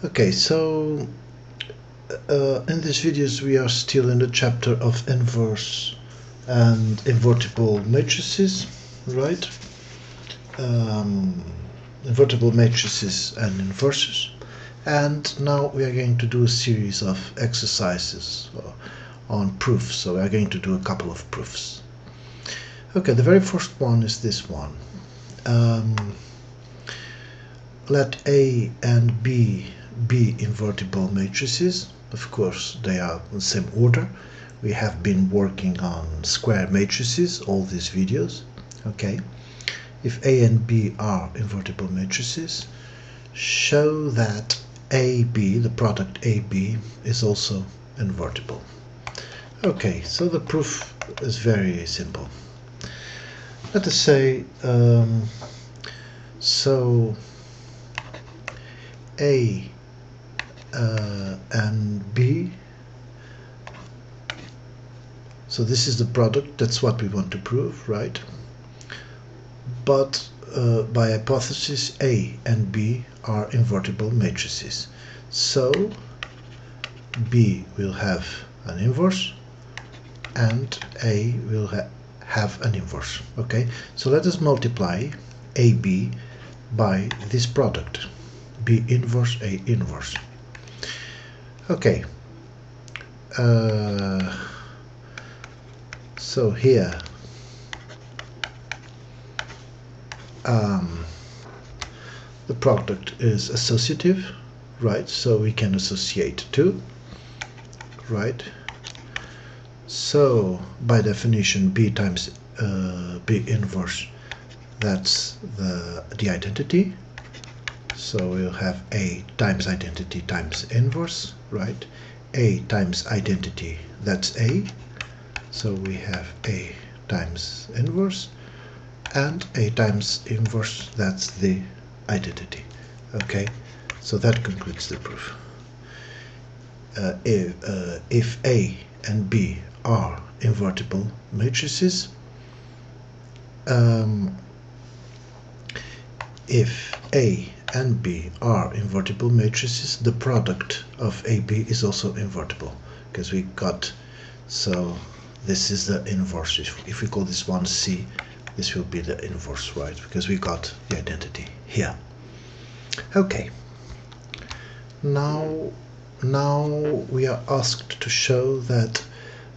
Okay, so in these videos we are still in the chapter of inverse and invertible matrices, right? Invertible matrices and inverses. And now we are going to do a series of exercises on proofs. So we are going to do a couple of proofs. Okay, the very first one is this one. Let A and B be invertible matrices. Of course, they are in the same order. We have been working on square matrices all these videos. Okay, if A and B are invertible matrices, show that AB, the product AB, is also invertible. Okay, so the proof is very simple. Let us say so A and B, so this is the product, that's what we want to prove, right? But by hypothesis, A and B are invertible matrices, so B will have an inverse and A will have an inverse. Okay, so let us multiply AB by this product, B inverse A inverse. Okay, so here the product is associative, right? So we can associate two, right? So by definition, B times B inverse, that's the identity. So we'll have A times identity times inverse, right? A times identity, that's A. So we have A times inverse, and A times inverse, that's the identity. Okay, so that concludes the proof. If A and B are invertible matrices, if A and B are invertible matrices, the product of AB is also invertible, because we got, so this is the inverse. If we call this one C, this will be the inverse, right? Because we got the identity here. Okay, now we are asked to show that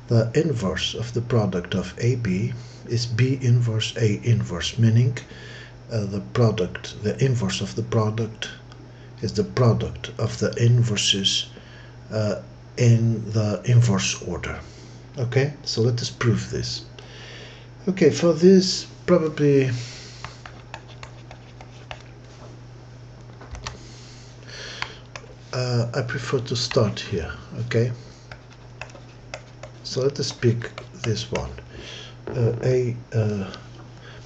the inverse of the product of AB is B inverse A inverse, meaning the inverse of the product is the product of the inverses in the inverse order. Okay, so let us prove this. Okay, for this probably I prefer to start here. Okay, so let us pick this one,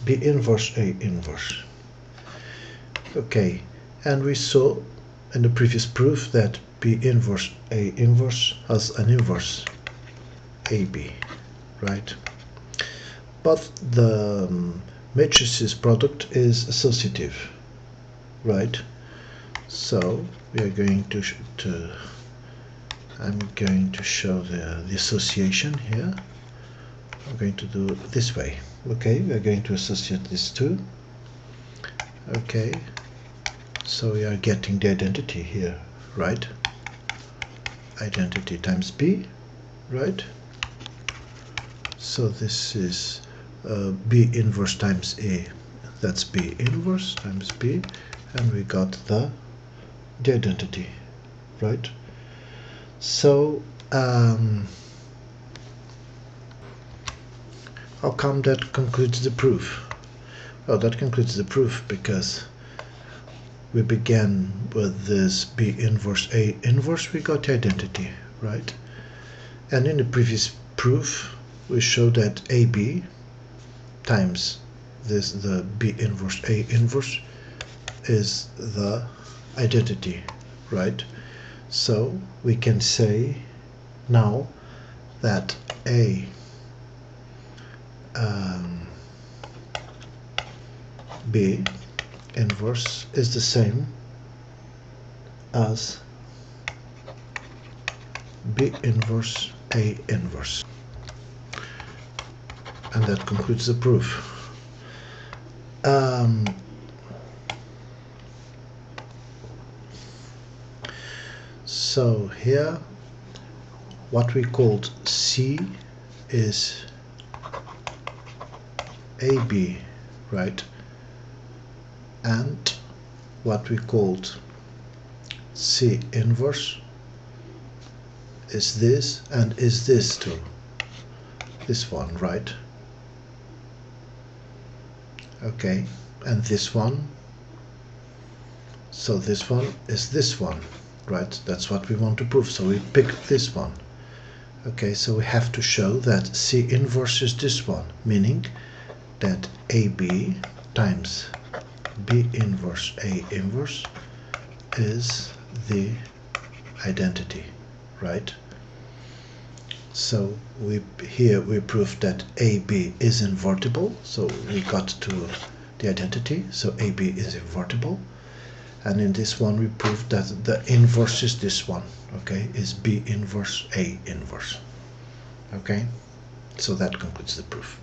B inverse A inverse. Okay, and we saw in the previous proof that B inverse A inverse has an inverse AB, right? But the matrices product is associative, right? So we are going to I'm going to show the association here. I'm going to do it this way. Okay, we are going to associate these two. Okay, so we are getting the identity here, right? Identity times B, right? So this is B inverse times A, that's B inverse times B, and we got the identity, right? So how come that concludes the proof? Well, that concludes the proof because we began with this B inverse A inverse, we got the identity, right? And in the previous proof we showed that AB times the B inverse A inverse is the identity, right? So we can say now that A B inverse is the same as B inverse A inverse. And that concludes the proof. So here what we called C is AB, right? And what we called C inverse is this, and is this too. This one, right? Okay, and this one. So this one is this one, right? That's what we want to prove. So we pick this one. Okay, so we have to show that C inverse is this one, meaning that AB times B inverse A inverse is the identity, right? So here we proved that AB is invertible, so we got to the identity, so AB is invertible. And in this one we proved that the inverse is this one, okay, is B inverse A inverse. Okay, so that concludes the proof.